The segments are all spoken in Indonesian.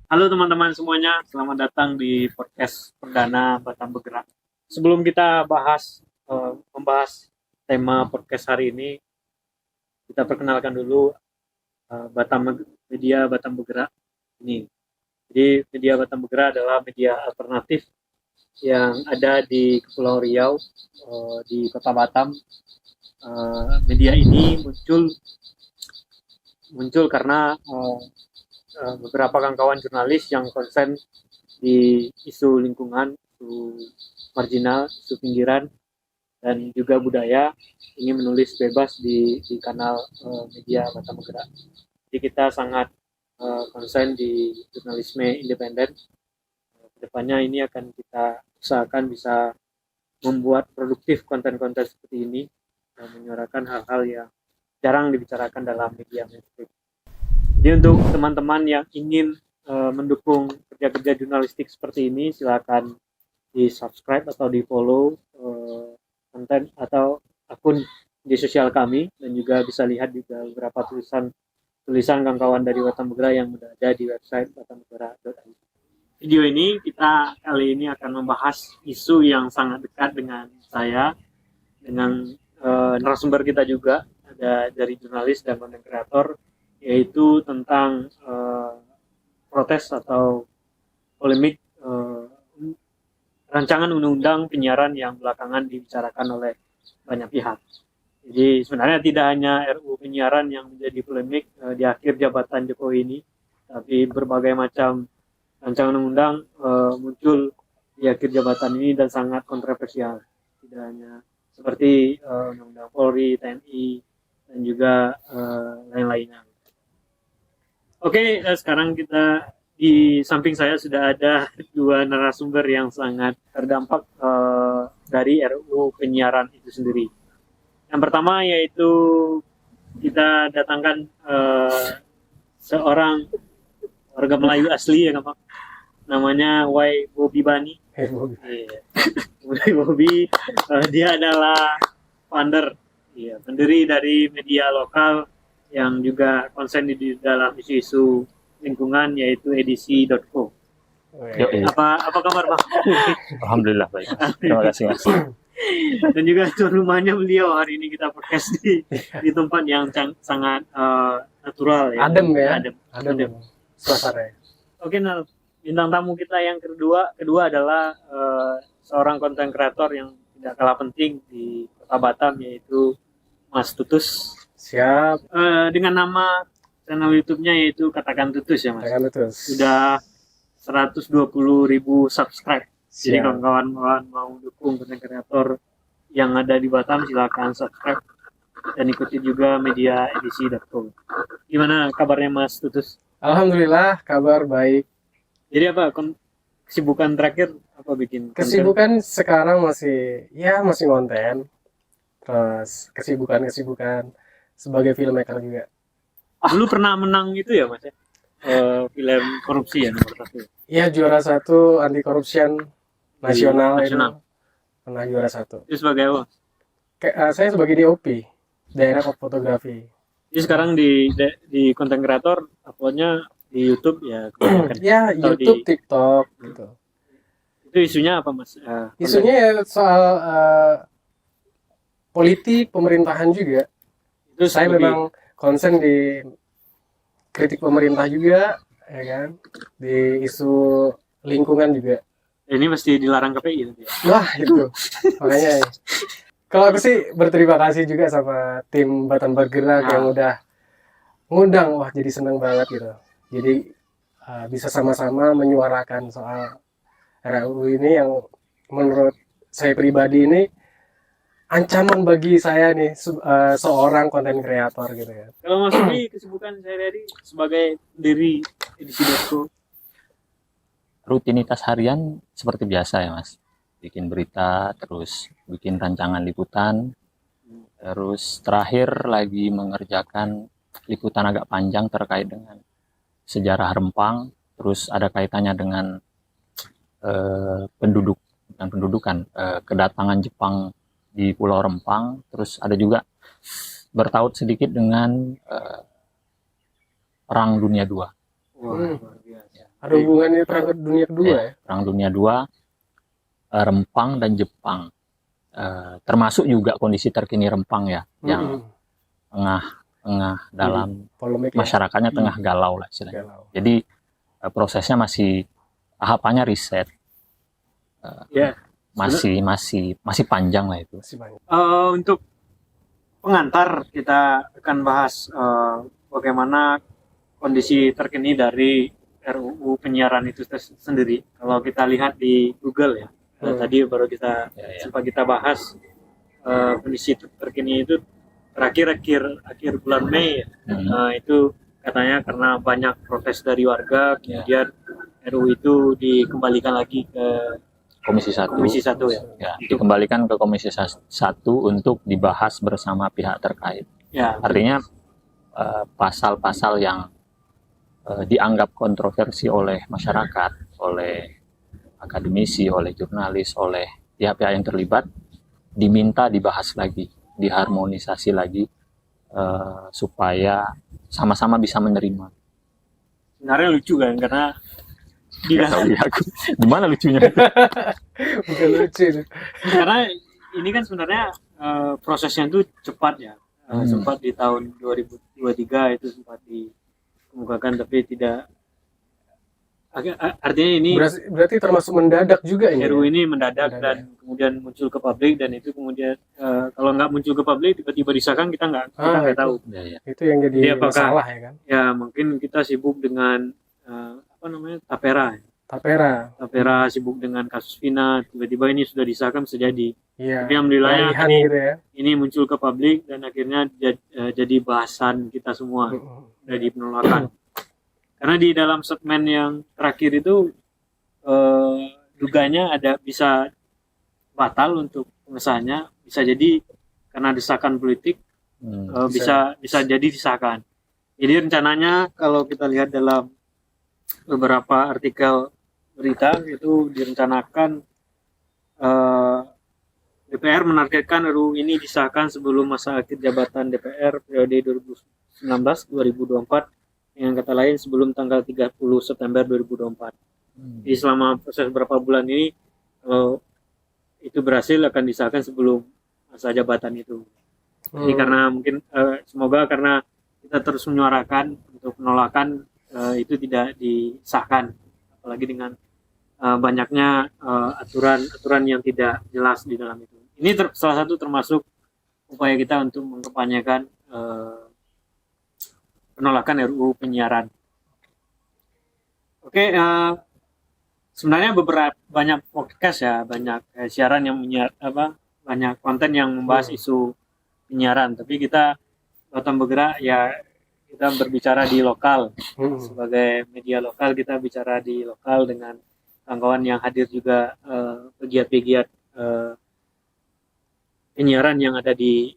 Halo teman-teman semuanya, selamat datang di podcast perdana Batam Bergerak. Sebelum kita membahas tema podcast hari ini, kita perkenalkan dulu media Batam Bergerak ini. Jadi media Batam Bergerak adalah media alternatif yang ada di Kepulauan Riau, di Kota Batam. Media ini muncul karena beberapa kawan-kawan jurnalis yang konsen di isu lingkungan, isu marginal, isu pinggiran, dan juga budaya, ini menulis bebas di kanal media Batam Bergerak. Jadi kita sangat konsen di jurnalisme independen. Kedepannya ini akan kita usahakan bisa membuat produktif konten-konten seperti ini, menyuarakan hal-hal yang jarang dibicarakan dalam media mainstream. Jadi untuk teman-teman yang ingin mendukung kerja-kerja jurnalistik seperti ini, silakan di subscribe atau di follow konten atau akun di sosial kami, dan juga bisa lihat juga beberapa tulisan kawan-kawan dari Batam Bergerak yang sudah ada di website batambergerak.id. Video ini kita kali ini akan membahas isu yang sangat dekat dengan saya, dengan narasumber kita juga ada dari jurnalis dan konten kreator, yaitu tentang protes atau polemik rancangan undang-undang penyiaran yang belakangan dibicarakan oleh banyak pihak. Jadi sebenarnya tidak hanya RUU penyiaran yang menjadi polemik di akhir jabatan Jokowi ini, tapi berbagai macam rancangan undang muncul di akhir jabatan ini dan sangat kontroversial. Tidak hanya seperti undang-undang Polri, TNI, dan juga lain-lainnya. Oke, sekarang kita di samping saya sudah ada dua narasumber yang sangat terdampak dari RUU penyiaran itu sendiri. Yang pertama yaitu kita datangkan seorang warga Melayu asli ya, Pak. Namanya Y Bobby Bani. Bobby, dia adalah founder, pendiri dari media lokal yang juga konsen di dalam isu-isu lingkungan, yaitu edisi.co. Apa kabar, Bang? Alhamdulillah baik. Terima kasih, Mas. Dan juga tuan rumahnya beliau hari ini kita podcast di tempat yang sangat natural ya. Adem ya. Adem. Suasana. Oke, nah, bintang tamu kita yang kedua adalah seorang konten kreator yang tidak kalah penting di Kota Batam, yaitu Mas Tutus. Siap. Dengan nama channel YouTube-nya yaitu Katakan Tutus ya, Mas. Katakan Tutus. Sudah 120.000 subscribe. Siap. Jadi kawan-kawan mau dukung konten kreator yang ada di Batam, silakan subscribe dan ikuti juga media edisi.co. Gimana kabarnya Mas Tutus? Alhamdulillah kabar baik. Jadi apa kesibukan terakhir apa bikin konten? Kesibukan sekarang masih konten. Terus kesibukan sebagai filmmaker juga. Dulu pernah menang itu ya, Mas ya? Film korupsi ya nomor 1. Iya, juara 1 anti corruption nasional. Itu pernah juara 1. Itu sebagai apa? Saya sebagai DOP, Director of Photography. Jadi sekarang di konten kreator uploadnya di YouTube ya? Ya, YouTube, TikTok gitu. Itu isunya apa, Mas? Isunya ya soal politik, pemerintahan juga. Itu saya memang konsen di kritik pemerintah juga, ya kan, di isu lingkungan juga. Ini mesti dilarang KPI nanti ya? Wah, itu makanya ya. Kalau aku sih berterima kasih juga sama tim Batam Bergerak yang udah ngundang. Wah, jadi seneng banget gitu. Jadi bisa sama-sama menyuarakan soal RUU ini yang menurut saya pribadi ini ancaman bagi saya nih seorang konten kreator gitu ya. Kalau Mas Bobby kesibukan sehari-hari sebagai pendiri edisi.co? Rutinitas harian seperti biasa ya, Mas. Bikin berita, terus bikin rancangan liputan, terus terakhir lagi mengerjakan liputan agak panjang terkait dengan sejarah Rempang, terus ada kaitannya dengan kedatangan Jepang di Pulau Rempang, terus ada juga bertaut sedikit dengan Perang Dunia II. Wah, luar biasa. Ada hubungannya perang dunia kedua ya? Perang Dunia II, Rempang dan Jepang. Termasuk juga kondisi terkini Rempang ya, yang tengah dalam Polemik ya? masyarakatnya tengah galau lah istilahnya. Galau. Jadi prosesnya masih tahapannya riset, Ya, masih panjang lah itu. Masih banyak. untuk pengantar kita akan bahas bagaimana kondisi terkini dari RUU penyiaran itu sendiri. Kalau kita lihat di Google ya, tadi baru kita sempat kita bahas kondisi terkini itu terakhir akhir bulan Mei ya. Itu katanya karena banyak protes dari warga, kemudian RUU itu dikembalikan lagi ke Komisi 1. Komisi 1 ya. Ya, dikembalikan ke Komisi 1 untuk dibahas bersama pihak terkait. Ya. Artinya pasal-pasal yang dianggap kontroversi oleh masyarakat, oleh akademisi, oleh jurnalis, oleh pihak-pihak yang terlibat diminta dibahas lagi, diharmonisasi lagi supaya sama-sama bisa menerima. Sebenarnya lucu kan, karena gimana lucunya? Bukan lucu itu. Karena ini kan sebenarnya prosesnya itu cepat ya. Sempat di tahun 2023 itu sempat dikemukakan, tapi tidak. Artinya ini berarti termasuk mendadak juga ini. RUU ini mendadak dan kemudian muncul ke publik, dan itu kemudian kalau nggak muncul ke publik tiba-tiba disahkan, kita nggak tahu. Ya. Itu yang jadi masalah ya kan. Ya mungkin kita sibuk dengan Tapera sibuk dengan kasus Vina, tiba-tiba ini sudah disahkan, bisa jadi. Iya. Tapi alhamdulillah gitu ya. Ini muncul ke publik dan akhirnya jadi bahasan kita semua dari penolakan. Karena di dalam segmen yang terakhir itu duganya ada bisa batal untuk pengesahannya, bisa jadi karena desakan politik, bisa jadi disahkan. Jadi rencananya kalau kita lihat dalam beberapa artikel berita itu direncanakan DPR menargetkan RUU ini disahkan sebelum masa akhir jabatan DPR periode 2019-2024, dengan kata lain sebelum tanggal 30 September 2024. Jadi selama proses beberapa bulan ini, kalau itu berhasil akan disahkan sebelum masa jabatan itu. Jadi karena mungkin semoga karena kita terus menyuarakan untuk penolakan itu tidak disahkan, apalagi dengan banyaknya aturan yang tidak jelas di dalam itu. Ini salah satu termasuk upaya kita untuk mengkampanyekan penolakan RUU penyiaran. Oke, sebenarnya banyak podcast ya, banyak siaran yang banyak konten yang membahas isu penyiaran. Tapi kita Batam Bergerak ya, kita berbicara di lokal. Sebagai media lokal, kita bicara di lokal dengan kawan-kawan yang hadir juga, pegiat-pegiat penyiaran yang ada di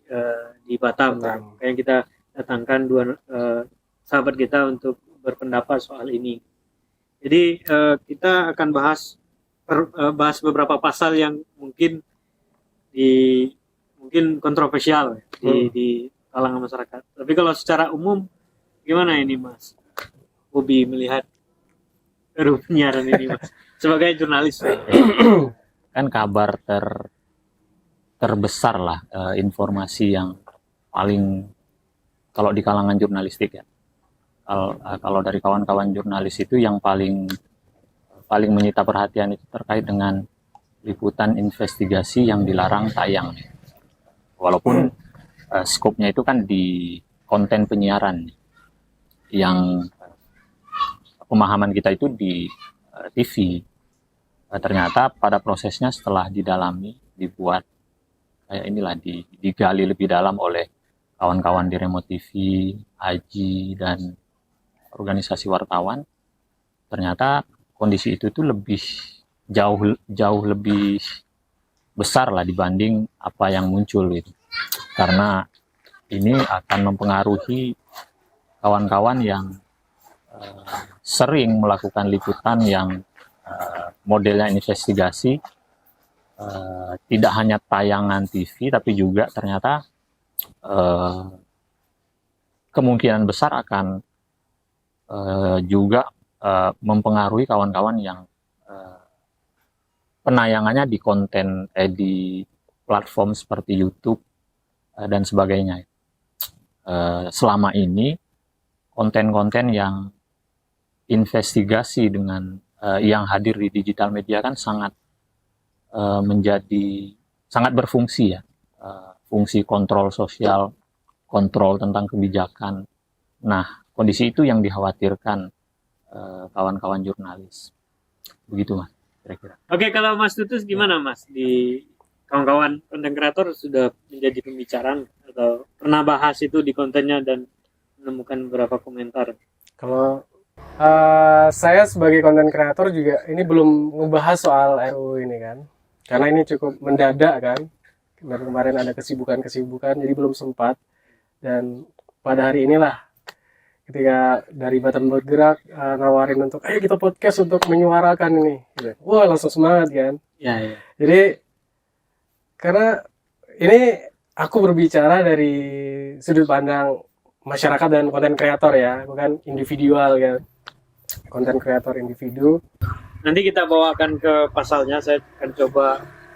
Batam. Kayak kita datangkan dua sahabat kita untuk berpendapat soal ini. Jadi kita akan bahas beberapa pasal yang mungkin kontroversial di kalangan masyarakat. Tapi kalau secara umum gimana ini Mas Bobi melihat RUU penyiaran ini, Mas, sebagai jurnalis? Kan kabar terbesar lah, informasi yang paling, kalau di kalangan jurnalistik ya, kalau dari kawan-kawan jurnalis itu yang paling menyita perhatian itu terkait dengan liputan investigasi yang dilarang tayang. Walaupun skopnya itu kan di konten penyiaran, yang pemahaman kita itu di TV. Ternyata pada prosesnya setelah didalami, dibuat kayak inilah, digali lebih dalam oleh kawan-kawan di Remote TV, Aji, dan organisasi wartawan, ternyata kondisi itu tuh jauh lebih besar lah dibanding apa yang muncul gitu. Karena ini akan mempengaruhi kawan-kawan yang sering melakukan liputan yang modelnya investigasi, tidak hanya tayangan TV, tapi juga ternyata kemungkinan besar akan juga mempengaruhi kawan-kawan yang penayangannya di di platform seperti YouTube dan sebagainya. Selama ini konten-konten yang investigasi dengan yang hadir di digital media kan sangat sangat berfungsi ya, fungsi kontrol sosial, kontrol tentang kebijakan. Nah, kondisi itu yang dikhawatirkan kawan-kawan jurnalis. Begitu Mas, kira-kira. Oke, kalau Mas Tutus gimana Mas? Di kawan-kawan konten kreator sudah menjadi pembicaraan atau pernah bahas itu di kontennya dan menemukan beberapa komentar? Kalau saya sebagai konten kreator juga ini belum ngebahas soal RUU ini kan, karena ini cukup mendadak kan. Kemarin ada kesibukan jadi belum sempat. Dan pada hari inilah ketika dari Batam Bergerak nawarin untuk ayo kita podcast untuk menyuarakan ini, gitu. Wah langsung semangat kan. Ya. Jadi karena ini aku berbicara dari sudut pandang masyarakat dan konten kreator ya, bukan individual kan. Konten kreator individu. Nanti kita bawakan ke pasalnya, saya akan coba.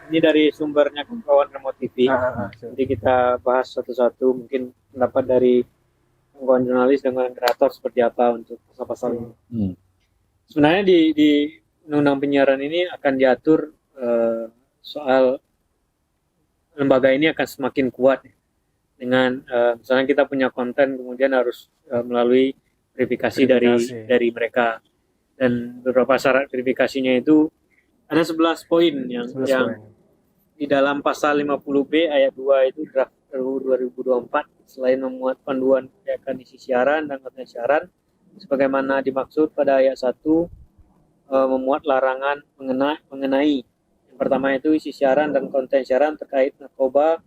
Ini dari sumbernya kawan Remote TV. Nanti kita bahas satu-satu, mungkin pendapat dari kawan jurnalis dan kawan kreator seperti apa untuk pasal-pasal ini. Sebenarnya di undang-undang penyiaran ini akan diatur soal lembaga ini akan semakin kuat dengan misalnya kita punya konten kemudian harus melalui verifikasi dari mereka, dan beberapa syarat verifikasinya itu ada 11 poin yang di dalam pasal 50B ayat 2 itu draft RUU 2024 selain memuat panduan kebijakan isi siaran dan konten siaran sebagaimana dimaksud pada ayat 1 memuat larangan mengenai yang pertama itu isi siaran dan konten siaran terkait narkoba,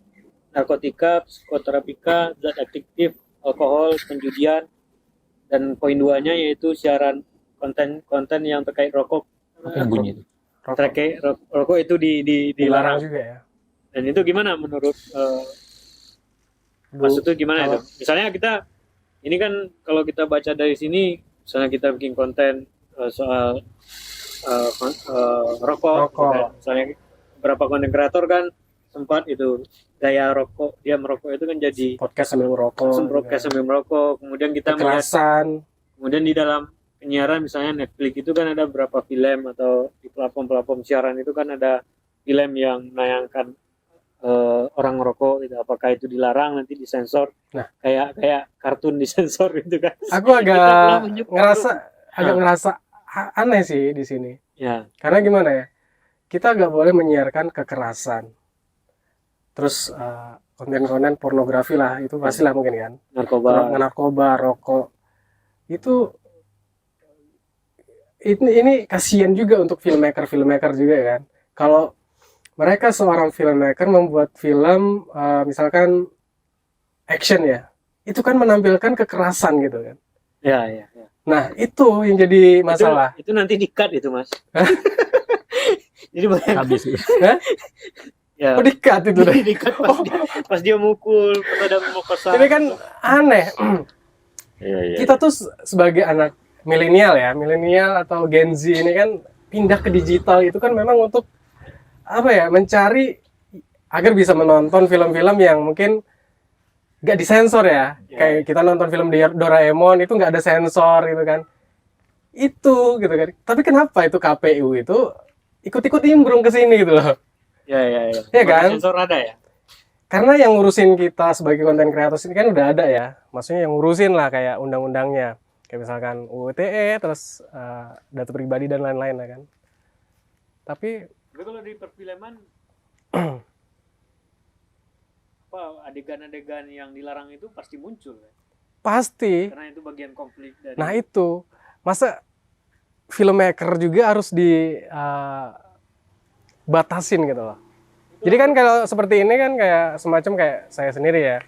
narkotika, psikoterapika, zat aktif, alkohol, penjudian, dan poin 2-nya yaitu siaran konten yang terkait rokok. Apa yang bunyi itu? Terkait rokok itu dilarang juga ya. Dan itu gimana menurut maksud itu gimana itu? Misalnya kita ini kan kalau kita baca dari sini, misalnya kita bikin konten soal rokok. Misalnya beberapa konten kreator kan sempat itu gaya rokok, dia merokok itu kan jadi podcast sambil merokok, kemudian kita kekerasan. Kemudian di dalam penyiaran misalnya Netflix itu kan ada beberapa film, atau di platform siaran itu kan ada film yang menayangkan orang ngerokok gitu. Apakah itu dilarang, nanti disensor? Nah, kayak kartun disensor itu kan. Aku agak ngerasa aneh sih di sini. Ya. Karena gimana ya? Kita nggak boleh menyiarkan kekerasan. Terus konten-konten pornografi lah, itu pastilah mungkin kan. Narkoba, rokok. Ini kasihan juga untuk filmmaker juga kan. Kalau mereka seorang filmmaker membuat film misalkan action ya, itu kan menampilkan kekerasan gitu kan. Ya. Nah itu yang jadi masalah. Itu nanti di-cut itu Mas. Jadi habis. Ya. Oh di-cut itu deh. Pas dia mukul, pas ada pemerkosaan. Ini kan aneh. Iya. Kita tuh sebagai anak milenial atau Gen Z ini kan pindah ke digital itu kan memang untuk apa ya, mencari agar bisa menonton film-film yang mungkin nggak disensor ya. Kayak kita nonton film Doraemon itu nggak ada sensor gitu kan. Itu gitu kan. Tapi kenapa itu KPU itu ikut-ikut nimbrung ke sini gitu loh. Ya. Ya kan? Sensor ada ya? Karena yang ngurusin kita sebagai konten kreator ini kan udah ada ya. Maksudnya yang ngurusin lah kayak undang-undangnya. Kayak misalkan UU ITE, terus data pribadi dan lain-lain lah kan. Tapi kalau di perfilman apa adegan-adegan yang dilarang itu pasti muncul ya? Pasti. Karena itu bagian konflik dari. Nah itu, masa filmmaker juga harus dibatasin gitu loh. Jadi kan kalau seperti ini kan kayak semacam kayak saya sendiri ya.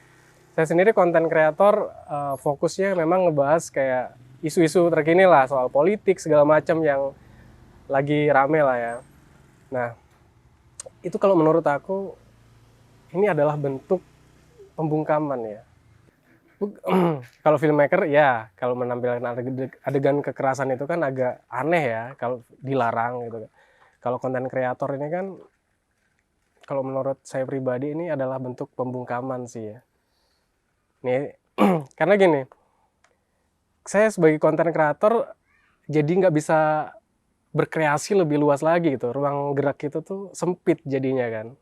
Saya sendiri konten kreator fokusnya memang ngebahas kayak isu-isu terkini lah soal politik segala macam yang lagi rame lah ya. Nah, itu kalau menurut aku ini adalah bentuk pembungkaman ya. Kalau filmmaker ya, kalau menampilkan adegan kekerasan itu kan agak aneh ya, kalau dilarang gitu kan. Kalau konten kreator ini kan, kalau menurut saya pribadi ini adalah bentuk pembungkaman sih ya. Nih, karena gini, saya sebagai konten kreator jadi nggak bisa berkreasi lebih luas lagi gitu. Ruang gerak itu tuh sempit jadinya kan.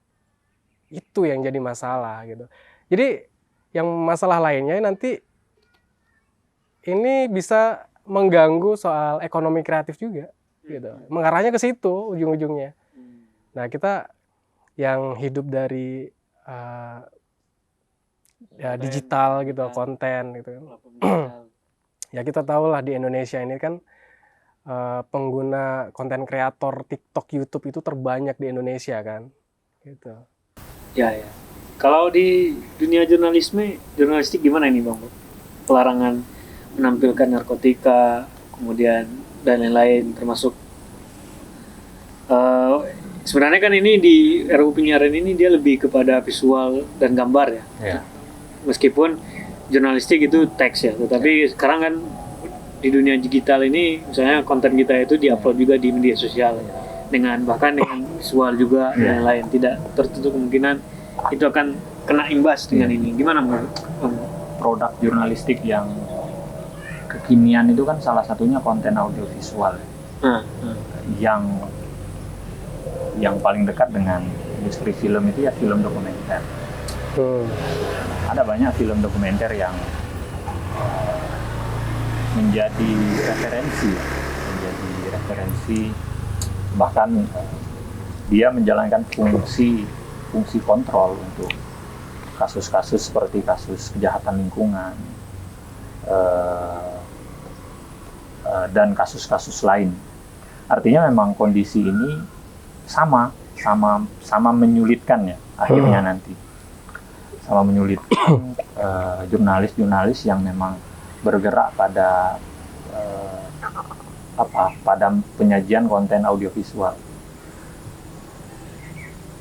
Itu yang jadi masalah gitu. Jadi yang masalah lainnya nanti ini bisa mengganggu soal ekonomi kreatif juga gitu. Mengarahnya ke situ ujung-ujungnya. Nah, kita yang hidup dari ya digital gitu, konten gitu. Ya kita tahu lah di Indonesia ini kan pengguna konten kreator TikTok, YouTube itu terbanyak di Indonesia kan. Gitu. Ya. Kalau di dunia jurnalistik gimana ini Bang? Pelarangan menampilkan narkotika, kemudian dan lain-lain, termasuk sebenarnya kan ini di RUU penyiaran ini dia lebih kepada visual dan gambar ya. Meskipun jurnalistik itu teks ya, tetapi sekarang kan di dunia digital ini misalnya konten kita itu diupload juga di media sosial dengan visual juga dan lain-lain, tidak tertutup kemungkinan itu akan kena imbas dengan ini. Gimana menurut Produk jurnalistik yang kekinian itu kan salah satunya konten audiovisual yang paling dekat dengan industri film itu ya film dokumenter. Ada banyak film dokumenter yang menjadi referensi, bahkan dia menjalankan fungsi kontrol untuk kasus-kasus seperti kasus kejahatan lingkungan dan kasus-kasus lain. Artinya memang kondisi ini sama menyulitkan ya akhirnya nanti, sama menyulitkan jurnalis-jurnalis yang memang bergerak pada penyajian konten audiovisual.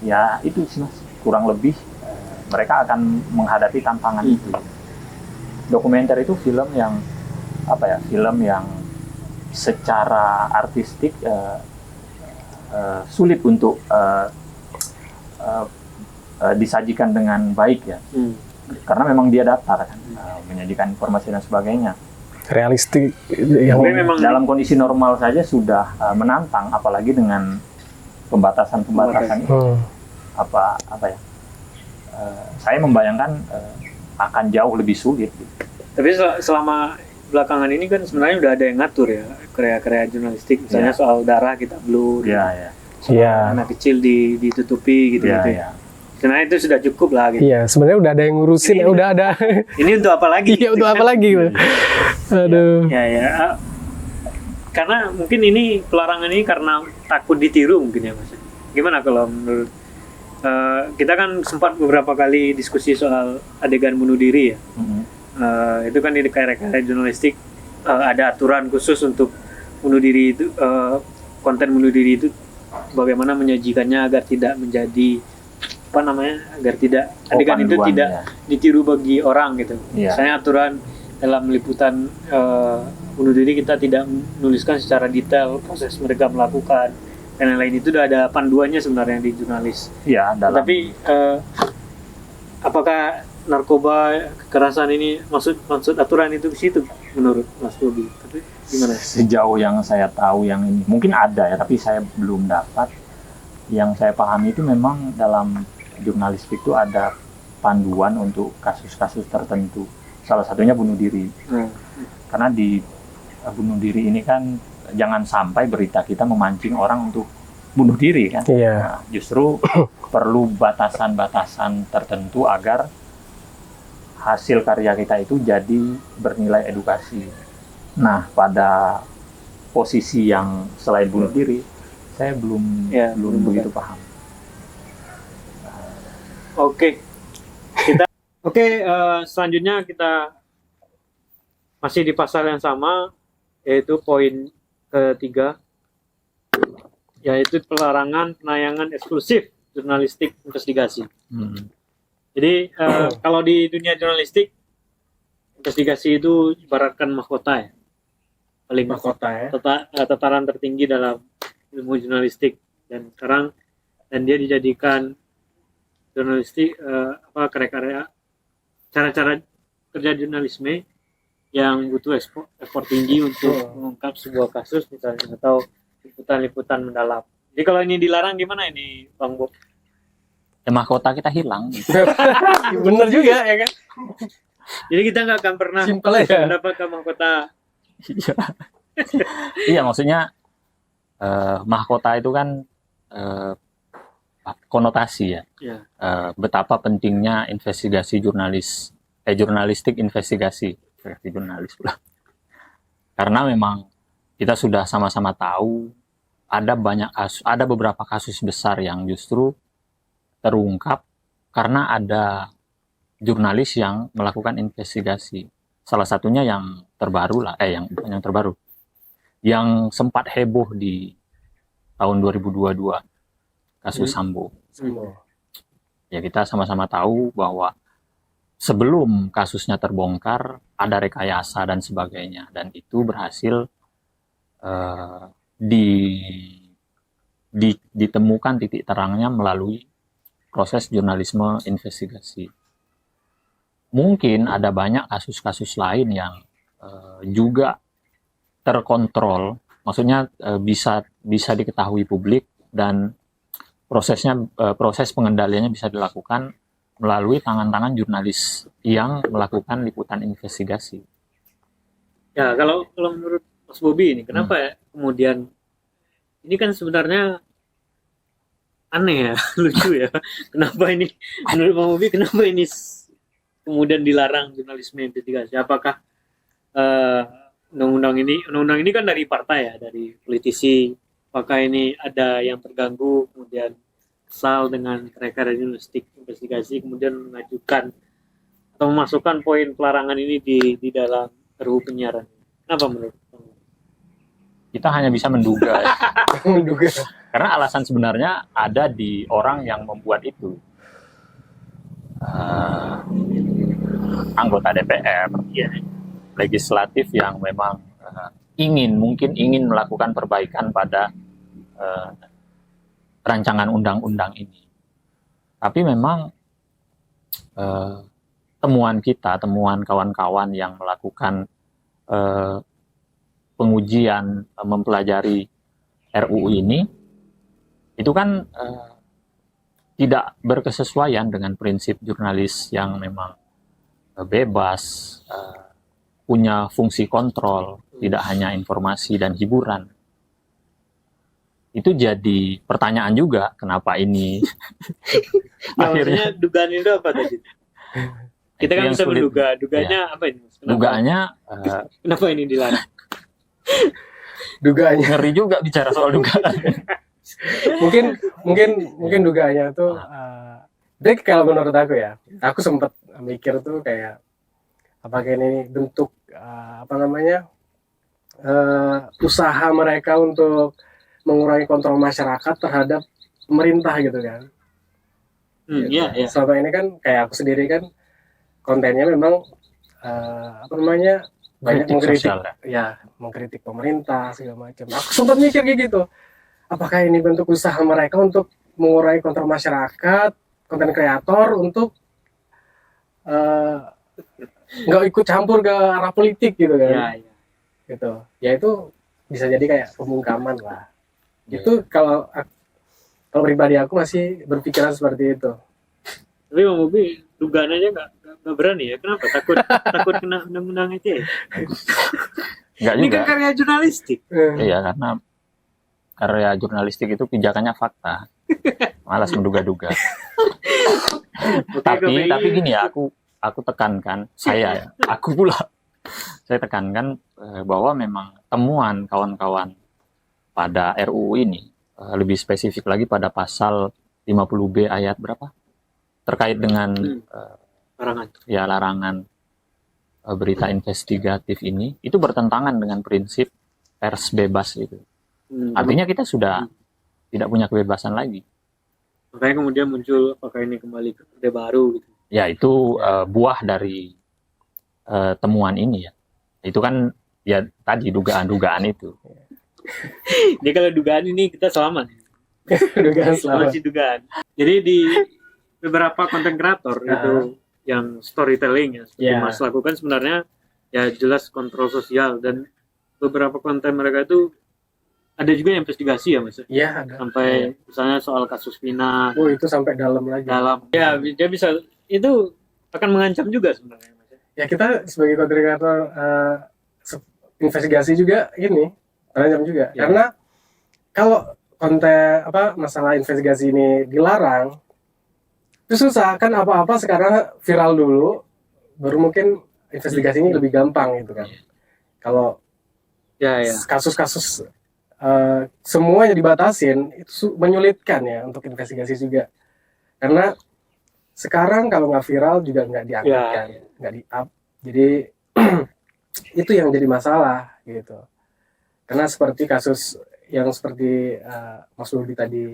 Ya itu sih Mas, kurang lebih mereka akan menghadapi tantangan itu. Dokumenter itu film yang secara artistik sulit untuk disajikan dengan baik ya, karena memang dia datar kan, menyajikan informasi dan sebagainya. Realistik yang memang dalam kondisi normal saja sudah menantang, apalagi dengan pembatasan saya membayangkan akan jauh lebih sulit. Tapi selama belakangan ini kan sebenarnya udah ada yang ngatur ya karya-karya jurnalistik, misalnya soal darah kita blur, anak kecil ditutupi gitu. Sebenarnya itu sudah cukup lah gitu. Iya, sebenarnya udah ada yang ngurusin, udah ada. Ini untuk apa lagi? Iya, untuk apa lagi gitu. Aduh. Ya. Karena mungkin ini pelarangan ini karena takut ditiru mungkin ya Mas. Gimana kalau menurut kita kan sempat beberapa kali diskusi soal adegan bunuh diri ya. Itu kan di karya-karya jurnalistik ada aturan khusus untuk bunuh diri itu, konten bunuh diri itu bagaimana menyajikannya agar tidak menjadi agar tidak adegan itu tidak ditiru bagi orang gitu. Misalnya aturan dalam liputan bunuh diri kita tidak menuliskan secara detail proses mereka melakukan dan lain-lain, itu udah ada panduannya sebenarnya di jurnalis. Iya, Tapi apakah narkoba, kekerasan ini maksud aturan itu ke situ menurut Mas Bobi? Tapi gimana? Sejauh yang saya tahu yang ini mungkin ada ya, tapi saya belum dapat. Yang saya pahami itu memang dalam jurnalistik itu ada panduan untuk kasus-kasus tertentu. Salah satunya bunuh diri. Karena di bunuh diri ini kan jangan sampai berita kita memancing orang untuk bunuh diri kan. Nah, justru perlu batasan-batasan tertentu agar hasil karya kita itu jadi bernilai edukasi. Nah, pada posisi yang selain bunuh diri, saya belum begitu paham. Oke, selanjutnya kita masih di pasal yang sama, yaitu poin ketiga, yaitu pelarangan penayangan eksklusif jurnalistik investigasi. Jadi kalau di dunia jurnalistik investigasi itu ibaratkan mahkota ya, paling mahkota ya. tataran tertinggi dalam ilmu jurnalistik, dan sekarang dia dijadikan jurnalistik karya-karya cara-cara kerja jurnalisme yang butuh effort tinggi untuk mengungkap sebuah kasus misalnya, atau liputan-liputan mendalam. Jadi kalau ini dilarang gimana ini Bang Bob? Ya, mahkota kita hilang. Bener juga ya kan. Jadi kita nggak akan pernah Simpel aja. mendapatkan mahkota. Iya, maksudnya mahkota itu kan konotasi ya. Ya. Betapa pentingnya investigasi jurnalistik investigasi jurnalis pula. Karena memang kita sudah sama-sama tahu ada beberapa kasus besar yang justru terungkap karena ada jurnalis yang melakukan investigasi. Salah satunya yang terbaru lah, yang terbaru, yang sempat heboh di tahun 2022, kasus Sambo. Ya, kita sama-sama tahu bahwa sebelum kasusnya terbongkar ada rekayasa dan sebagainya, dan itu berhasil ditemukan titik terangnya melalui proses jurnalisme investigasi. Mungkin ada banyak kasus-kasus lain yang juga terkontrol, maksudnya bisa diketahui publik, dan proses pengendaliannya bisa dilakukan melalui tangan-tangan jurnalis yang melakukan liputan investigasi. Ya, kalau menurut Mas Bobi ini, kenapa ya kemudian ini kan sebenarnya aneh ya, lucu ya. Kenapa ini menurut Mas Bobi, kenapa ini kemudian dilarang jurnalisme investigasi? Apakah undang-undang ini kan dari partai ya, dari politisi. Apakah ini ada yang terganggu kemudian kesal dengan karya-karya jurnalistik investigasi, kemudian mengajukan atau memasukkan poin pelarangan ini di dalam RUU penyiaran? Kenapa menurut kamu? Kita hanya bisa menduga ya. Menduga. Karena alasan sebenarnya ada di orang yang membuat itu. Anggota DPR, ya, legislatif yang memang mungkin ingin melakukan perbaikan pada rancangan undang-undang ini. Tapi memang temuan kawan-kawan yang melakukan pengujian mempelajari RUU ini, itu kan tidak berkesesuaian dengan prinsip jurnalis yang memang bebas, punya fungsi kontrol, tidak hanya informasi dan hiburan. Itu jadi pertanyaan juga, kenapa ini akhirnya dugaan itu apa tadi? Kita kan bisa menduga, duganya ya. Apa ini? Dugaannya kenapa ini dilarang? Dugaannya ngeri juga bicara soal dugaan. mungkin dugaannya tuh jadi kalau menurut aku ya, aku sempat mikir tuh kayak apakah ini bentuk usaha mereka untuk mengurangi kontrol masyarakat terhadap pemerintah gitu kan. Iya. Selama ini kan kayak aku sendiri kan kontennya memang banyak mengkritik mengkritik pemerintah segala macam. Aku sempat mikir kayak gitu. Apakah ini bentuk usaha mereka untuk mengurangi kontrol masyarakat, konten kreator, untuk nggak ikut campur ke arah politik gitu kan? Iya. Gitu. Ya itu bisa jadi kayak pembungkaman lah. Itu kalau pribadi aku masih berpikiran seperti itu. Tapi Bang Bobi dugaan aja nggak berani ya? Kenapa? Takut kena undang-undang ITE? Nggak Ini juga. kan karya jurnalistik. Iya, karena karya jurnalistik itu pijakannya fakta. Malas menduga-duga. tapi gini ya, aku tekankan, aku pula saya tekankan bahwa memang temuan kawan-kawan pada RUU ini, lebih spesifik lagi pada pasal 50B ayat berapa? Terkait dengan larangan berita investigatif ini, itu bertentangan dengan prinsip pers bebas itu. Artinya kita sudah tidak punya kebebasan lagi. Makanya kemudian muncul apakah ini kembali ke Orde Baru gitu. Ya, itu buah dari temuan ini ya. Itu kan ya tadi dugaan-dugaan itu. Jadi kalau dugaan ini kita selamat. Dugaan selamat. Masih dugaan. Jadi di beberapa konten kreator itu yang storytelling ya, seperti Ya. Mas lakukan sebenarnya ya jelas kontrol sosial, dan beberapa konten mereka itu ada juga yang investigasi ya Mas. Iya, ada. Sampai misalnya soal kasus Vina Oh, itu sampai dalam lagi. ya dia bisa, itu akan mengancam juga sebenarnya Mas. Ya, kita sebagai content creator investigasi juga ini terancam juga. Ya. Karena kalau konten masalah investigasi ini dilarang, itu susah kan, apa-apa sekarang viral dulu, baru mungkin investigasi ini lebih gampang gitu kan. Kalau Ya. kasus-kasus semuanya dibatasin, itu menyulitkan ya untuk investigasi juga. Karena sekarang kalau nggak viral juga nggak diangkat Ya. kan, nggak di-up. Jadi itu yang jadi masalah gitu. Karena seperti kasus yang seperti Mas Bobi tadi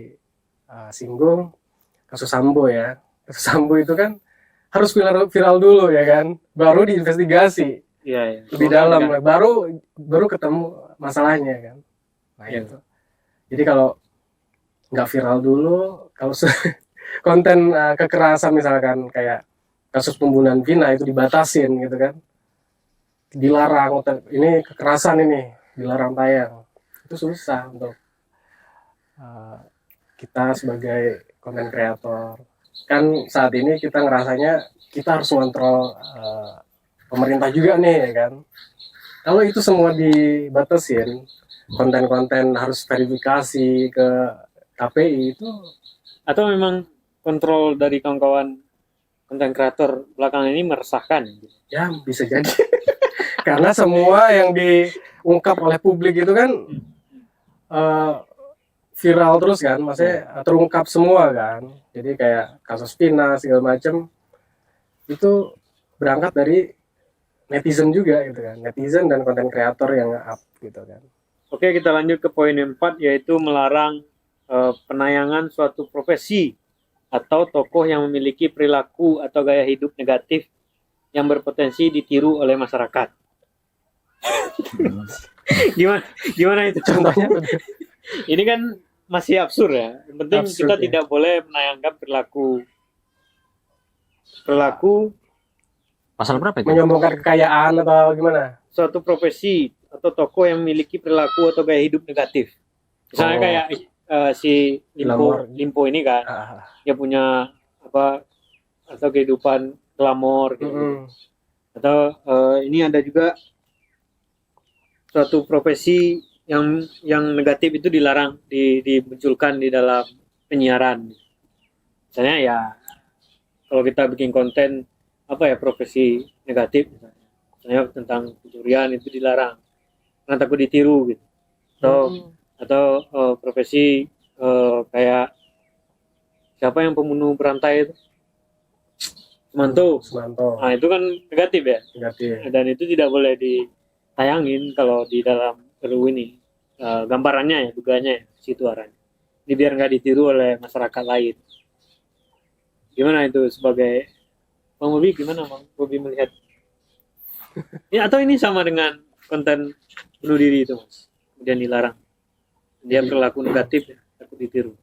singgung, kasus Sambo ya. Kasus Sambo itu kan harus viral dulu ya kan, baru diinvestigasi Iya. lebih dalam, baru ketemu masalahnya kan. Nah, Ya. itu. Jadi kalau nggak viral dulu, kalau konten kekerasan misalkan kayak kasus pembunuhan Vina itu dibatasin gitu kan, dilarang, ini kekerasan ini dilarang tayang, itu susah untuk kita sebagai konten kreator. Kan saat ini kita ngerasanya kita harus mengontrol pemerintah juga nih ya kan. Kalau itu semua dibatasin, konten-konten harus verifikasi ke KPI itu, Atau memang kontrol dari kawan-kawan konten kreator belakangan ini meresahkan. ya bisa jadi. Karena semua yang diungkap oleh publik itu kan viral terus kan, maksudnya terungkap semua kan. Jadi kayak kasus Vina segala macam itu berangkat dari netizen juga gitu kan, netizen dan konten kreator yang nge-up gitu kan. Oke, kita lanjut ke poin 4, yaitu melarang penayangan suatu profesi atau tokoh yang memiliki perilaku atau gaya hidup negatif yang berpotensi ditiru oleh masyarakat. Gimana itu Contohnya Ini kan masih absurd ya. Yang penting Absurd, kita ya. tidak boleh menayangkan perilaku Pasal berapa itu? menyombongkan kekayaan atau gimana? suatu profesi atau tokoh yang memiliki perilaku atau gaya hidup negatif. Misalnya Oh. kayak si Glamor. Limpo ini kan, Ah, dia punya apa atau kehidupan glamor gitu. mm-mm. Atau ini ada juga suatu profesi yang negatif itu dilarang dimunculkan di dalam penyiaran. Misalnya ya kalau kita bikin konten profesi negatif misalnya tentang pencurian itu dilarang karena takut ditiru gitu. Atau profesi kayak siapa yang pembunuh berantai itu? Sumanto. Sumanto. Nah, itu kan negatif ya. Negatif. Dan itu tidak boleh ditayangin kalau di dalam RUU ini. Gambarannya ya, dugaannya ya, situ arahnya. Ini biar nggak ditiru oleh masyarakat lain. Gimana itu sebagai Bang Bobi, gimana Bang Bobi melihat? Ya, atau ini sama dengan konten bunuh diri itu Mas, kemudian dilarang. Dia perilaku negatif ya, takut ditiru.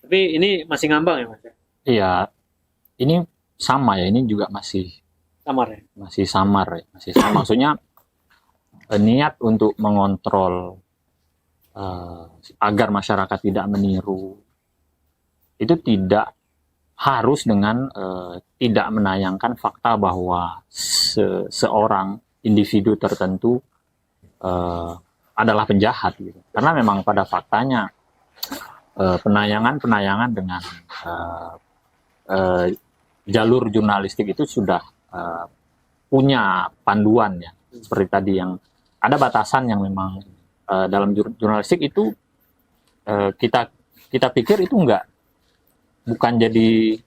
Tapi ini masih ngambang ya Mas? Iya, ini sama ya, ini juga masih Samar ya? samar ya, masih sama. Maksudnya niat untuk mengontrol agar masyarakat tidak meniru itu tidak harus dengan tidak menayangkan fakta bahwa seorang individu tertentu adalah penjahat gitu. Karena memang pada faktanya penayangan dengan jalur jurnalistik itu sudah punya panduan ya, seperti tadi yang ada batasan yang memang dalam jurnalistik itu kita pikir itu bukan jadi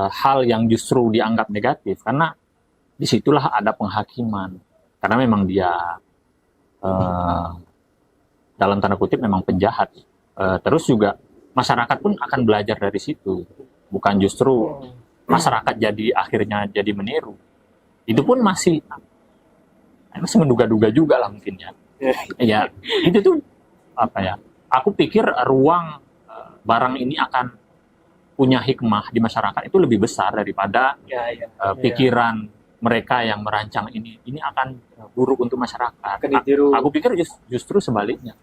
hal yang justru dianggap negatif, karena disitulah ada penghakiman, karena memang dia dalam tanda kutip memang penjahat. Terus juga masyarakat pun akan belajar dari situ, bukan justru masyarakat akhirnya jadi meniru. itu pun masih menduga-duga juga lah mungkin ya. Ya, itu tuh apa ya? Aku pikir ruang barang ini akan punya hikmah di masyarakat itu lebih besar daripada pikiran mereka yang merancang ini. Ini akan buruk untuk masyarakat. Akan ditiru. Aku pikir justru sebaliknya.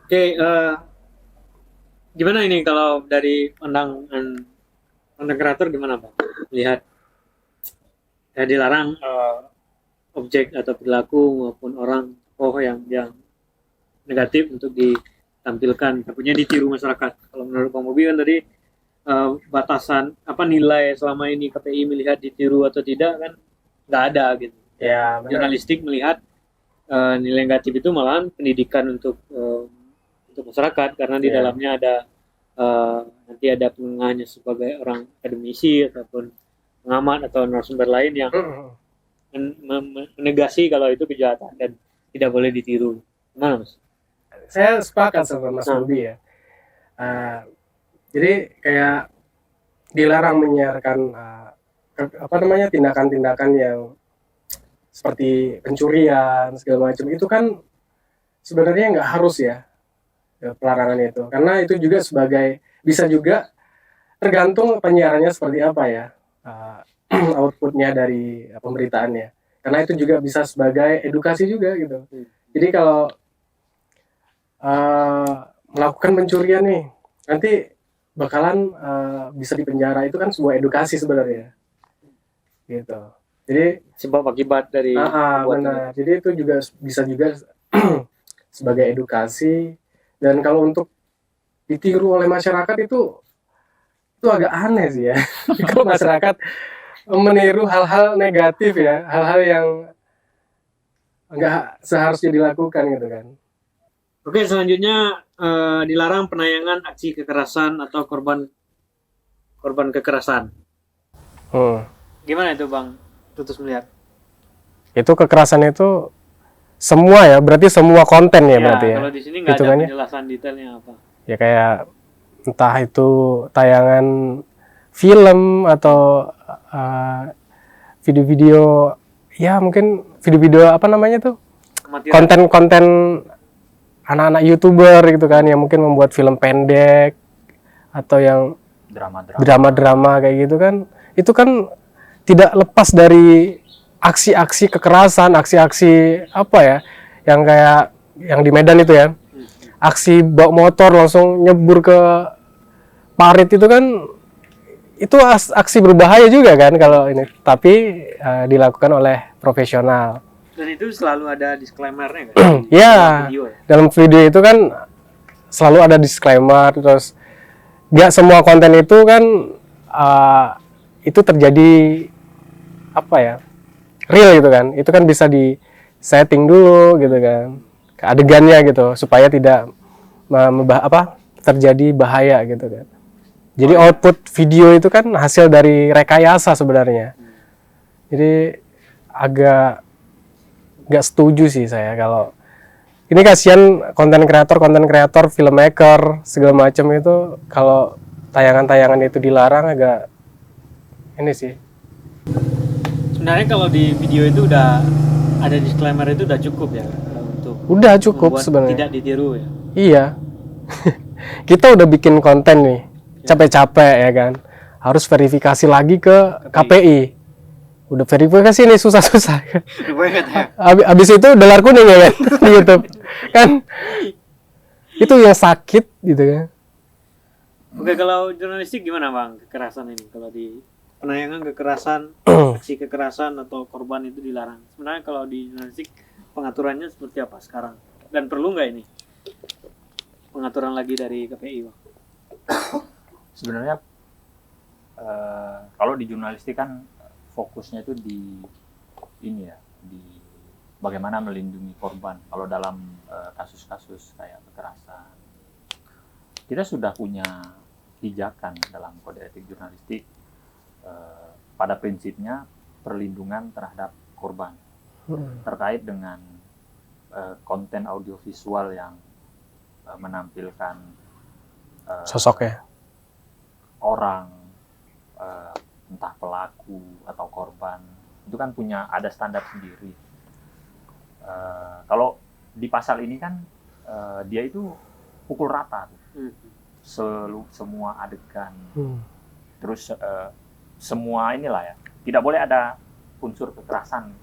Oke, gimana ini kalau dari pandangan kreator gimana Pak? Lihat dilarang objek atau perilaku maupun orang yang negatif untuk ditampilkan, takutnya ditiru masyarakat. Kalau menurut Bang Bobi kan tadi batasan nilai selama ini KPI melihat ditiru atau tidak kan nggak ada gitu. Ya, jurnalistik melihat nilai negatif itu malahan pendidikan untuk masyarakat, karena di dalamnya ada nanti ada penengahnya sebagai orang akademisi ataupun pengamat atau narasumber lain yang menegasi kalau itu kejahatan dan tidak boleh ditiru. Gimana Mas? Saya sepakat sama Mas Bobi ya. Jadi kayak dilarang menyiarkan tindakan-tindakan yang seperti pencurian segala macam, itu kan sebenarnya nggak harus ya pelarangan itu, karena itu juga bisa juga tergantung penyiarannya seperti apa ya outputnya dari pemberitaannya, karena itu juga bisa sebagai edukasi juga gitu. Jadi kalau melakukan pencurian nih nanti bakalan bisa dipenjara, itu kan sebuah edukasi sebenarnya gitu. Jadi sebab akibat dari benar. Jadi itu juga bisa juga sebagai edukasi. Dan kalau untuk ditiru oleh masyarakat itu agak aneh sih ya. Kalau masyarakat meniru hal-hal negatif ya, hal-hal yang enggak seharusnya dilakukan gitu kan. Oke, selanjutnya dilarang penayangan aksi kekerasan atau korban kekerasan. Gimana itu Bang Tutus melihat? Itu kekerasan itu semua ya, berarti semua konten ya berarti ya. Kalau di sini nggak ada penjelasan detailnya apa. Ya kayak entah itu tayangan film atau video-video, ya mungkin video-video apa namanya tuh, konten-konten anak-anak YouTuber gitu kan, yang mungkin membuat film pendek atau yang drama-drama kayak gitu kan, itu kan tidak lepas dari aksi-aksi kekerasan, aksi-aksi apa ya, yang kayak yang di Medan itu ya, aksi bawa motor langsung nyebur ke parit itu kan, itu aksi berbahaya juga kan kalau ini, tapi dilakukan oleh profesional. Dan itu selalu ada disclaimer-nya kan? Ya, dalam video itu kan selalu ada disclaimer, terus nggak semua konten itu kan itu terjadi apa ya, real gitu kan, itu kan bisa di setting dulu gitu kan ke adegannya gitu supaya tidak terjadi bahaya gitu kan. Jadi output video itu kan hasil dari rekayasa sebenarnya. Jadi agak nggak setuju sih saya kalau ini, kasihan konten kreator, filmmaker segala macam itu, kalau tayangan-tayangan itu dilarang agak ini sih. Sebenarnya kalau di video itu udah ada disclaimer itu udah cukup ya untuk udah cukup sebenarnya. Tidak ditiru ya. Iya. Kita udah bikin konten nih, capek-capek ya kan. Harus verifikasi lagi ke KPI. Udah verifikasi nih susah-susah. Habis itu dolar kuning ya kan di YouTube. Kan itu yang sakit gitu kan. Oke, kalau jurnalistik gimana Bang kekerasan ini? Kalau di penayangan kekerasan, aksi kekerasan atau korban itu dilarang. Sebenarnya kalau di jurnalistik pengaturannya seperti apa sekarang? Dan perlu nggak ini pengaturan lagi dari KPI, Bang? Sebenarnya kalau di jurnalistik kan fokusnya itu di ini ya, di bagaimana melindungi korban. Kalau dalam kasus-kasus kayak kekerasan, kita sudah punya pijakan dalam kode etik jurnalistik. Pada prinsipnya perlindungan terhadap korban terkait dengan konten audiovisual yang menampilkan sosoknya orang, entah pelaku atau korban itu kan ada standar sendiri. Kalau di pasal ini kan dia itu pukul rata tuh. Semua adegan, terus semua inilah ya, tidak boleh ada unsur kekerasan.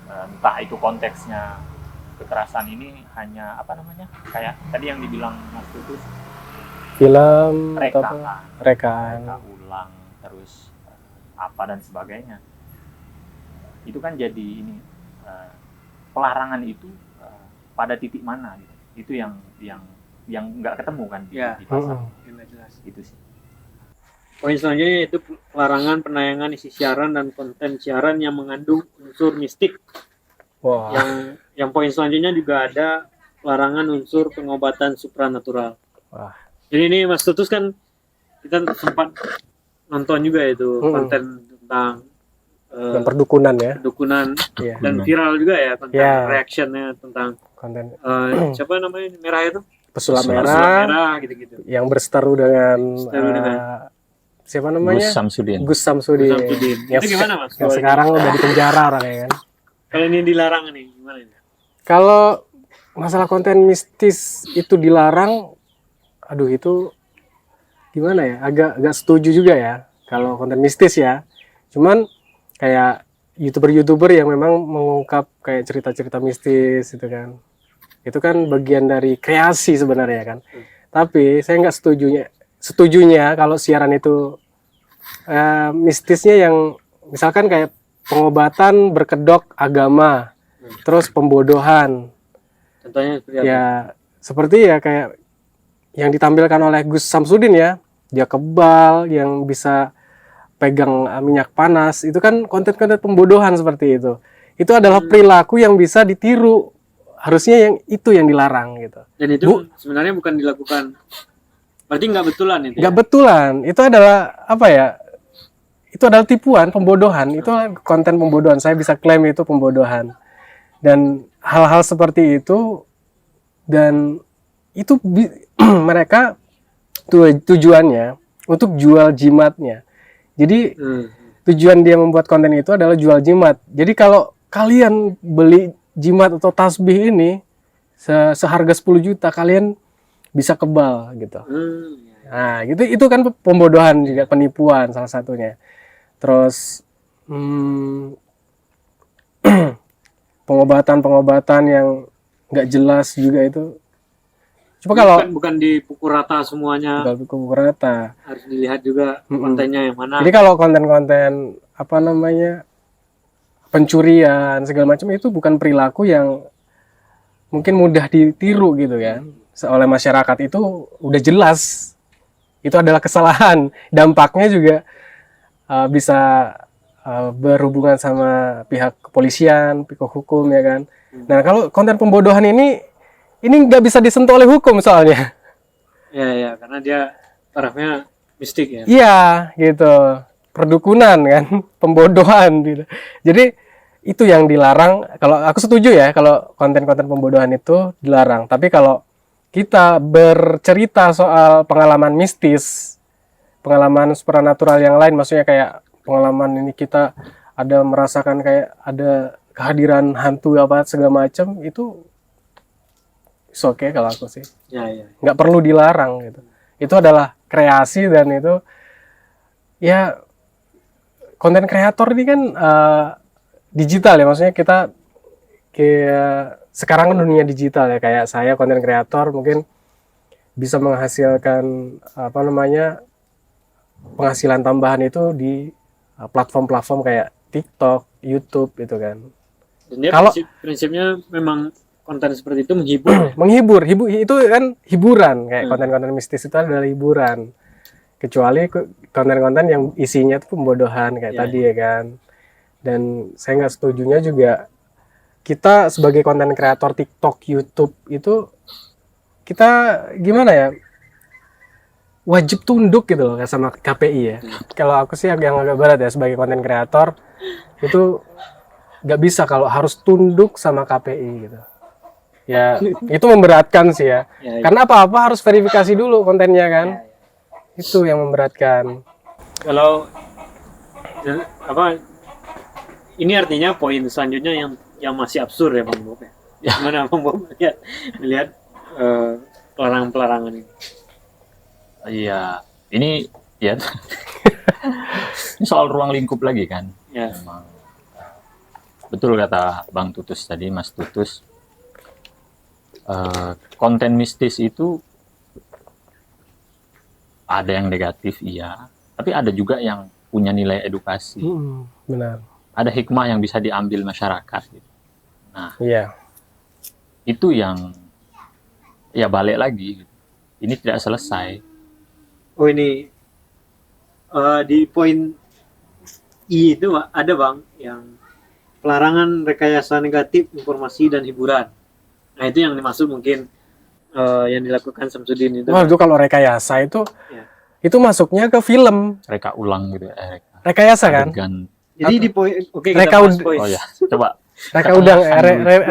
Entah itu konteksnya kekerasan ini hanya apa namanya, kayak tadi yang dibilang Mas Tutus, film rekaan, rekaan reka ulang, terus apa dan sebagainya. Itu kan jadi ini pelarangan itu pada titik mana gitu. Itu yang nggak ketemu kan di pasal. Itu sih. Poin selanjutnya yaitu pelarangan penayangan isi siaran dan konten siaran yang mengandung unsur mistik. Wah. Yang poin selanjutnya juga ada pelarangan unsur pengobatan supranatural. Wah. Jadi ini Mas Tutus kan kita sempat nonton juga itu konten tentang dan perdukunan ya. Perdukunan Iya. dan viral juga ya konten reactionnya tentang konten siapa namanya merah itu? pesulap Pesulap merah merah gitu-gitu. yang berseteru dengan siapa namanya? Gus Samsudin. Itu gimana Mas? Yang sekarang udah di penjara orangnya kan. Kalau ini dilarang nih gimana ini? Kalau masalah konten mistis itu dilarang, aduh itu gimana ya? Agak setuju juga ya kalau konten mistis ya. Cuman kayak YouTuber yang memang mengungkap kayak cerita-cerita mistis itu kan. Itu kan bagian dari kreasi sebenarnya kan. Tapi saya nggak setujunya kalau siaran itu mistisnya yang misalkan kayak pengobatan berkedok agama, terus pembodohan. Contohnya seperti apa? Ya seperti ya kayak yang ditampilkan oleh Gus Samsudin ya, dia kebal yang bisa pegang minyak panas, itu kan konten-konten pembodohan seperti itu. Itu adalah perilaku yang bisa ditiru. Harusnya yang itu yang dilarang gitu. Dan itu sebenarnya bukan dilakukan. Berarti nggak betulan itu. Nggak betulan. Itu adalah apa ya? Itu adalah tipuan, pembodohan. Itu konten pembodohan. Saya bisa klaim itu pembodohan. Dan hal-hal seperti itu dan itu mereka tujuannya untuk jual jimatnya. Jadi tujuan dia membuat konten itu adalah jual jimat. Jadi kalau kalian beli jimat atau tasbih ini seharga 10 juta kalian bisa kebal gitu. Nah, itu kan pembodohan juga, penipuan salah satunya. Terus pengobatan yang nggak jelas juga itu. Coba kalau bukan dipukul rata semuanya. Bukan dipukul rata. Harus dilihat juga kontennya yang mana. Jadi kalau konten-konten apa namanya pencurian segala macam itu bukan perilaku yang mungkin mudah ditiru gitu kan oleh masyarakat, itu udah jelas itu adalah kesalahan, dampaknya juga bisa berhubungan sama pihak kepolisian, pihak hukum ya kan. Nah kalau konten pembodohan ini nggak bisa disentuh oleh hukum soalnya. Ya karena dia tarafnya mistik ya. Iya gitu, perdukunan kan, pembodohan gitu. Jadi itu yang dilarang. Kalau aku setuju ya kalau konten-konten pembodohan itu dilarang. Tapi kalau kita bercerita soal pengalaman mistis, pengalaman supranatural yang lain, maksudnya kayak pengalaman ini kita ada merasakan kayak ada kehadiran hantu apa segala macam, itu oke kalau aku sih. Ya. Nggak perlu dilarang gitu. Itu adalah kreasi dan itu ya konten kreator ini kan digital ya, maksudnya kita kayak sekarang kan dunia digital ya, kayak saya konten kreator mungkin bisa menghasilkan apa namanya penghasilan tambahan itu di platform-platform kayak TikTok, YouTube gitu kan. Dan dia kalau prinsipnya memang konten seperti itu menghibur. menghibur itu kan hiburan, kayak konten-konten mistis itu adalah hiburan. Kecuali konten-konten yang isinya itu pembodohan kayak tadi ya kan. Dan saya nggak setujunya juga kita sebagai konten kreator TikTok, YouTube itu kita gimana ya, wajib tunduk gitu loh sama KPI ya. Kalau aku sih yang agak berat ya sebagai konten kreator itu nggak bisa kalau harus tunduk sama KPI gitu. Ya itu memberatkan sih ya. Karena apa-apa harus verifikasi dulu kontennya kan. Itu yang memberatkan. Kalau ini artinya poin selanjutnya yang masih absurd ya Bang Bob. Ya. Gimana Bang Bob melihat pelarangan-pelarangan ini? Iya, ini ya ini soal ruang lingkup lagi kan. Ya. Memang betul kata Bang Tutus tadi, Mas Tutus. Konten mistis itu ada yang negatif, iya, tapi ada juga yang punya nilai edukasi. Benar. Ada hikmah yang bisa diambil masyarakat. Gitu. Nah, Iya. itu yang ya balik lagi. Gitu. Ini tidak selesai. Oh ini di poin I itu ada Bang yang pelarangan rekayasa negatif informasi dan hiburan. Nah itu yang dimaksud mungkin yang dilakukan Samsudin itu. Wah, itu kalau rekayasa itu Ya. itu masuknya ke film. Reka ulang gitu. Rekayasa kan? Adegan. Jadi di poin oke Reka kita bahas ud- poin. Oh ya, coba. Reka udang,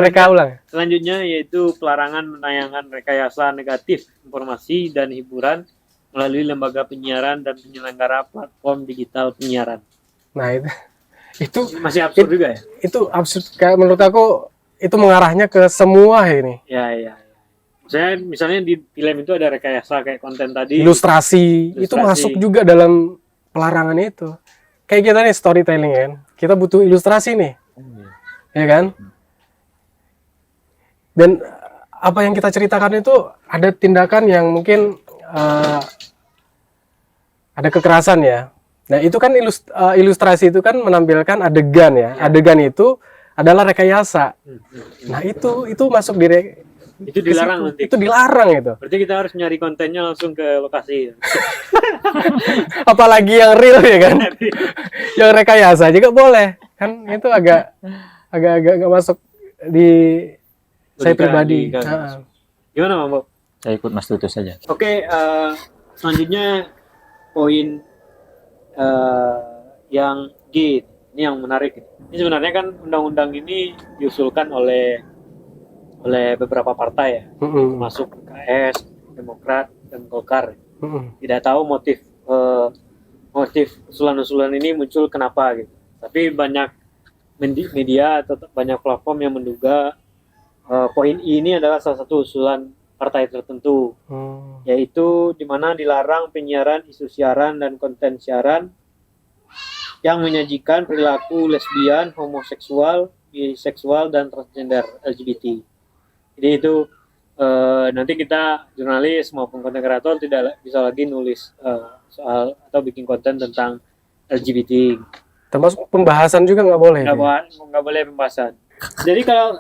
reka ulang. Selanjutnya yaitu pelarangan menayangkan rekayasa negatif informasi dan hiburan melalui lembaga penyiaran dan penyelenggara platform digital penyiaran. Nah, itu Masih absurd juga ya? itu absurd. Kayak menurut aku itu mengarahnya ke semua ini. Ya. Saya misalnya di film itu ada rekayasa kayak konten tadi. Ilustrasi itu masuk juga dalam pelarangan itu. Kayak kita nih storytelling kan. Kita butuh ilustrasi nih. Ya kan? Dan apa yang kita ceritakan itu ada tindakan yang mungkin ada kekerasan ya. Nah, itu kan ilustrasi itu kan menampilkan adegan ya. Adegan itu adalah rekayasa. Nah, itu masuk itu dilarang nanti. Itu dilarang itu. Berarti kita harus nyari kontennya langsung ke lokasi. Apalagi yang real ya kan. Yang rekayasa juga boleh. Kan itu agak nggak masuk di saya pribadi. Gimana Bang Bob? Saya ikut Mas Tutus saja. Oke, selanjutnya poin yang G, ini yang menarik. Ini sebenarnya kan undang-undang ini diusulkan oleh beberapa partai ya, termasuk PKS, Demokrat, dan Golkar. Tidak tahu motif usulan-usulan ini muncul kenapa gitu. Tapi banyak media atau banyak platform yang menduga poin I ini adalah salah satu usulan partai tertentu, yaitu di mana dilarang penyiaran isu siaran dan konten siaran yang menyajikan perilaku lesbian, homoseksual, biseksual, dan transgender LGBT. Jadi itu nanti kita jurnalis maupun konten kreator tidak bisa lagi nulis soal atau bikin konten tentang LGBT. Termasuk pembahasan juga nggak boleh. Nggak boleh pembahasan. Jadi kalau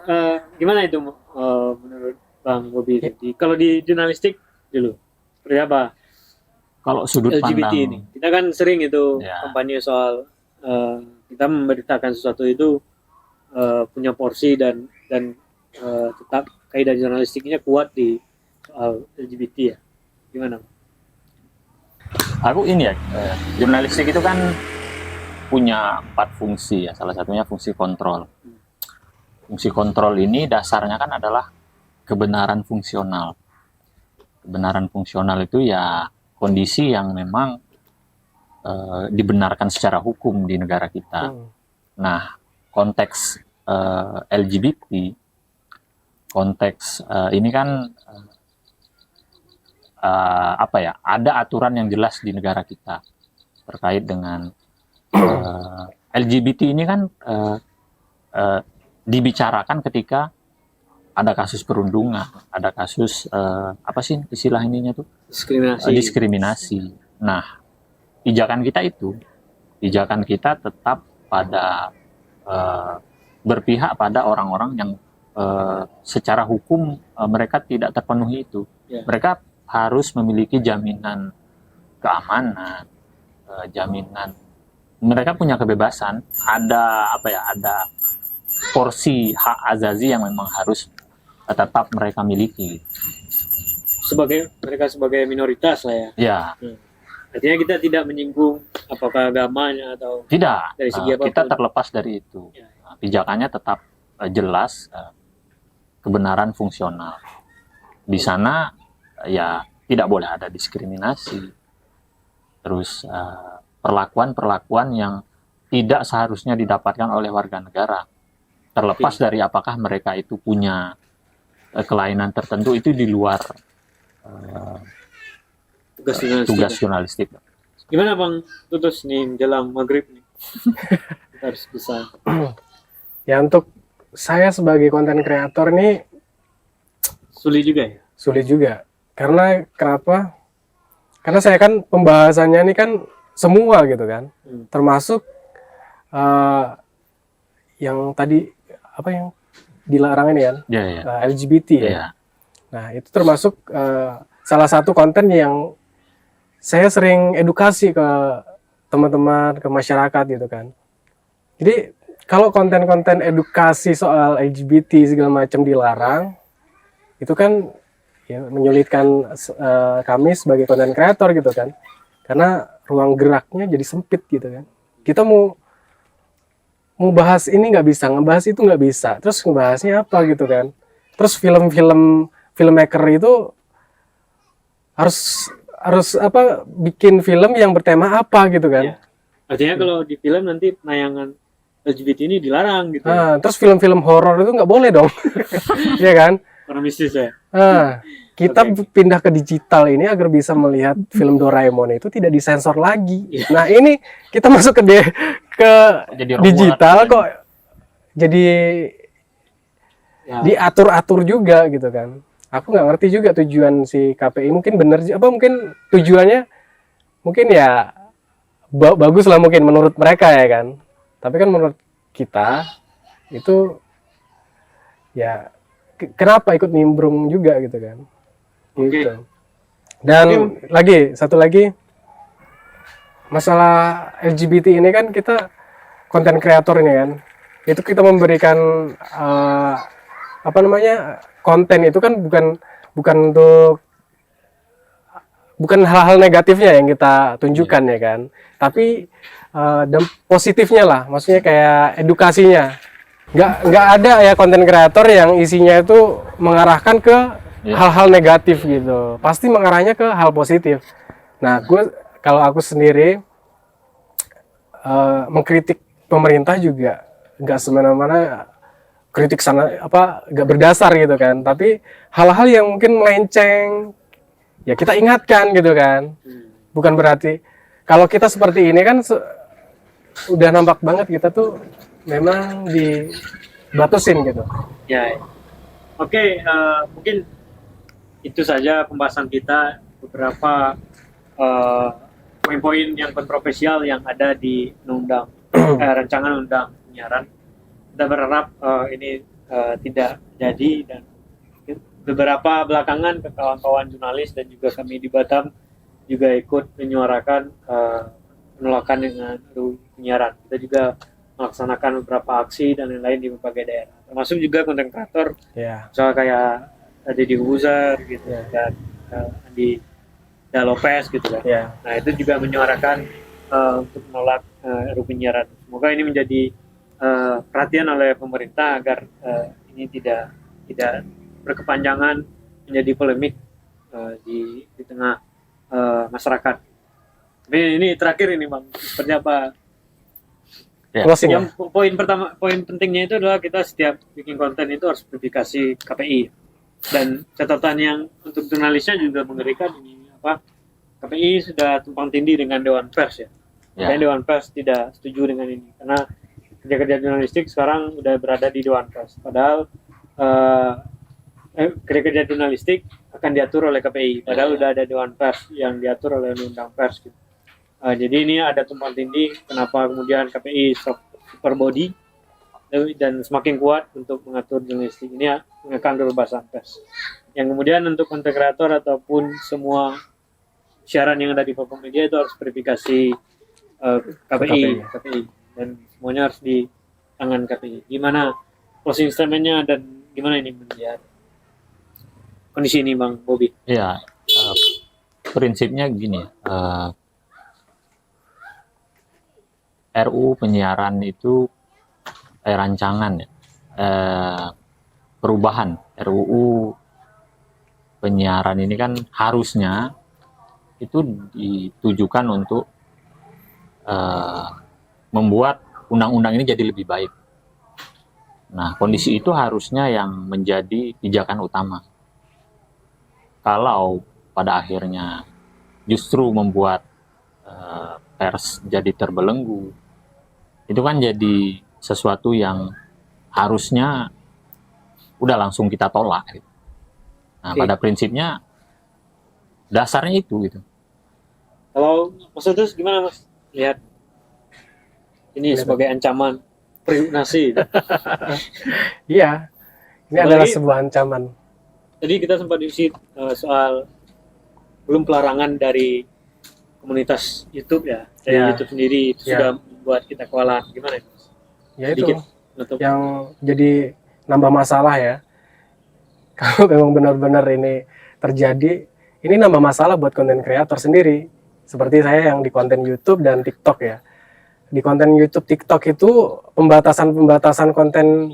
gimana itu menurut Bang Bobi? Jadi kalau di jurnalistik dulu seperti apa? Kalau sudut LGBT pandang ini, kita kan sering itu Ya. kampanye soal kita memberitakan sesuatu itu punya porsi dan tetap kaidah jurnalistiknya kuat di soal LGBT ya. Gimana? aku ini ya, jurnalistik itu kan punya 4 fungsi ya. Salah satunya fungsi kontrol. Fungsi kontrol ini dasarnya kan adalah kebenaran fungsional. Kebenaran fungsional itu ya kondisi yang memang dibenarkan secara hukum di negara kita. Nah, konteks LGBT, konteks ini kan apa ya? Ada aturan yang jelas di negara kita terkait dengan LGBT ini kan dibicarakan ketika ada kasus perundungan, ada kasus apa sih istilah ininya tuh? Diskriminasi. Nah, pijakan kita tetap pada berpihak pada orang-orang yang secara hukum mereka tidak terpenuhi itu. Yeah. Mereka harus memiliki jaminan keamanan, jaminan mereka punya kebebasan. Ada apa ya? Ada porsi hak azazi yang memang harus tetap mereka miliki. Mereka sebagai minoritas lah ya. Ya. Artinya kita tidak menyinggung apakah agamanya atau Tidak. dari segi apapun. Kita terlepas dari itu. Ya. Pijakannya tetap jelas, kebenaran fungsional. Di sana ya tidak boleh ada diskriminasi. Terus perlakuan-perlakuan yang tidak seharusnya didapatkan oleh warga negara. Terlepas dari apakah mereka itu punya kelainan tertentu, itu di luar tugas jurnalistik. Gimana Bang Tutus nih menjelang maghrib nih? Kita harus bisa. Ya untuk saya sebagai konten kreator nih Sulit juga ya? sulit juga. Karena kenapa? Karena saya kan pembahasannya ini kan semua gitu kan. Termasuk yang tadi apa yang dilarang ini kan, LGBT ya. Nah itu termasuk salah satu konten yang saya sering edukasi ke teman-teman, ke masyarakat gitu kan. Jadi kalau konten-konten edukasi soal LGBT segala macam dilarang, itu kan ya menyulitkan kami sebagai konten kreator gitu kan. Karena ruang geraknya jadi sempit gitu kan. Kita mau bahas ini nggak bisa, ngebahas itu nggak bisa. Terus ngebahasnya apa gitu kan. Terus filmmaker itu harus apa, bikin film yang bertema apa gitu kan. Ya. Artinya kalau di film nanti penayangan LGBT ini dilarang gitu. Terus film-film horor itu nggak boleh dong. Iya kan? Karena mistis ya. Kita pindah ke digital ini agar bisa melihat film Doraemon itu tidak disensor lagi. Nah ini kita masuk ke digital kok jadi diatur-atur juga gitu kan. Aku nggak ngerti juga tujuan si KPI, mungkin bener apa mungkin tujuannya mungkin ya bagus lah mungkin menurut mereka ya kan. Tapi kan menurut kita itu ya kenapa ikut nimbrung juga gitu kan. Gitu. Dan satu lagi masalah LGBT ini kan kita konten kreator ini kan, itu kita memberikan apa namanya, konten itu kan bukan hal-hal negatifnya yang kita tunjukkan ya kan, tapi dan positifnya lah, maksudnya kayak edukasinya. Nggak ada ya konten kreator yang isinya itu mengarahkan ke hal-hal negatif gitu, pasti mengarahnya ke hal positif. Nah, kalau aku sendiri mengkritik pemerintah juga nggak semena-mena kritik sana apa nggak berdasar gitu kan, tapi hal-hal yang mungkin melenceng ya kita ingatkan gitu kan. Bukan berarti kalau kita seperti ini kan udah nampak banget kita tuh memang dibatasin gitu ya. Oke, mungkin itu saja pembahasan kita, beberapa poin-poin yang kontroversial yang ada di undang rancangan undang penyiaran. Kita berharap ini tidak jadi, dan beberapa belakangan kawan-kawan jurnalis dan juga kami di Batam juga ikut menyuarakan penolakan dengan RUU penyiaran. Kita juga melaksanakan beberapa aksi dan lain-lain di berbagai daerah, termasuk juga konten kreator, soal kayak Deddy Corbuzier gitu, dan Andi Lopez gitu kan. Nah itu juga menyuarakan untuk menolak RUU penyiaran. Semoga ini menjadi perhatian oleh pemerintah agar ini tidak berkepanjangan menjadi polemik di tengah masyarakat. Tapi ini terakhir ini Bang, seperti apa? Yang poin pentingnya itu adalah kita setiap bikin konten itu harus verifikasi KPI, dan catatan yang untuk jurnalisnya juga mengerikan ini apa, KPI sudah tumpang tindih dengan Dewan Pers ya. Dan Dewan Pers tidak setuju dengan ini karena kerja-kerja jurnalistik sekarang udah berada di Dewan Pers, padahal kerja-kerja jurnalistik akan diatur oleh KPI, padahal udah ada Dewan Pers yang diatur oleh Undang Pers gitu. Jadi ini ada tumpang tindih, kenapa kemudian KPI super body dan semakin kuat untuk mengatur jurnalistik ini ya, mengekang kebebasan pers. Yang kemudian untuk konten kreator ataupun semua siaran yang ada di platform media itu harus verifikasi KPI, dan semuanya harus di tangan KPI. Gimana closing statementnya dan gimana ini melihat kondisi ini Bang Bobi? Iya, prinsipnya gini, RUU penyiaran itu rancangan perubahan RUU penyiaran ini kan harusnya itu ditujukan untuk membuat undang-undang ini jadi lebih baik. Nah, kondisi itu harusnya yang menjadi pijakan utama. Kalau pada akhirnya justru membuat pers jadi terbelenggu, itu kan jadi sesuatu yang harusnya udah langsung kita tolak. Gitu. Nah, pada prinsipnya dasarnya itu gitu. Kalau Mas Udus gimana Mas? Lihat ini sebagai ancaman privasi. Iya, ini adalah sebuah ancaman. Jadi kita sempat diskusi soal belum pelarangan dari komunitas YouTube ya, dari YouTube sendiri itu sudah membuat kita kewalahan. Gimana itu? Ya itu yang jadi nambah masalah ya. Kalau memang benar-benar ini terjadi, ini nambah masalah buat konten kreator sendiri. Seperti saya yang di konten YouTube dan TikTok ya. Di konten YouTube, TikTok itu pembatasan konten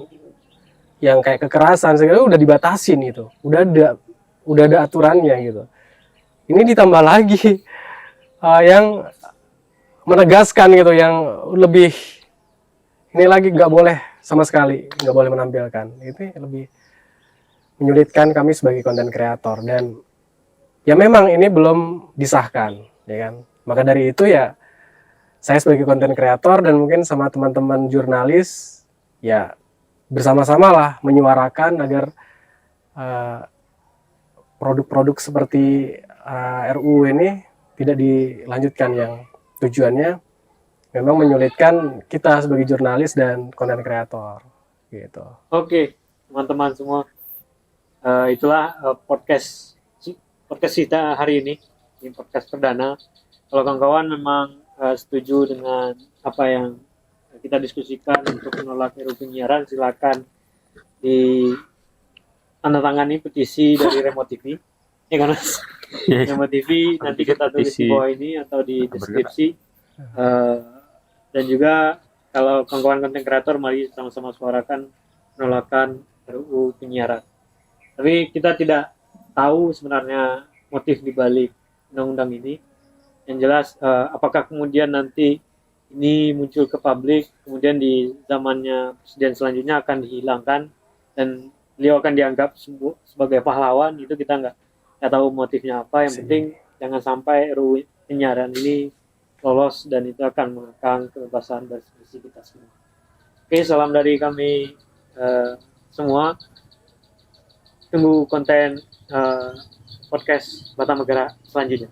yang kayak kekerasan segala udah dibatasin itu. Udah ada aturannya gitu. Ini ditambah lagi yang menegaskan gitu, yang lebih ini lagi nggak boleh sama sekali, nggak boleh menampilkan. Itu lebih menyulitkan kami sebagai konten kreator, dan ya memang ini belum disahkan, ya kan. Maka dari itu ya saya sebagai konten kreator dan mungkin sama teman-teman jurnalis ya bersama-sama lah menyuarakan agar produk-produk seperti RUU ini tidak dilanjutkan, yang tujuannya memang menyulitkan kita sebagai jurnalis dan konten kreator gitu. Oke, teman-teman semua, itulah podcast kita hari ini podcast perdana. Kalau kawan-kawan memang setuju dengan apa yang kita diskusikan untuk menolak RUU penyiaran, silakan ditandatangani petisi dari Remote TV, ya kan Mas? Remote TV nanti kita tulis di bawah ini atau di deskripsi. Dan juga kalau kawan-kawan konten kreator, mari sama-sama suarakan penolakan RUU penyiaran. Tapi kita tidak tahu sebenarnya motif dibalik undang-undang ini. Yang jelas apakah kemudian nanti ini muncul ke publik, kemudian di zamannya presiden selanjutnya akan dihilangkan dan beliau akan dianggap sebagai pahlawan, itu kita nggak tahu motifnya apa. Yang penting jangan sampai RUU penyiaran ini lolos dan itu akan mengekang kebebasan berekspresi kita semua. Oke, salam dari kami semua. Tunggu konten podcast Batam Megara selanjutnya.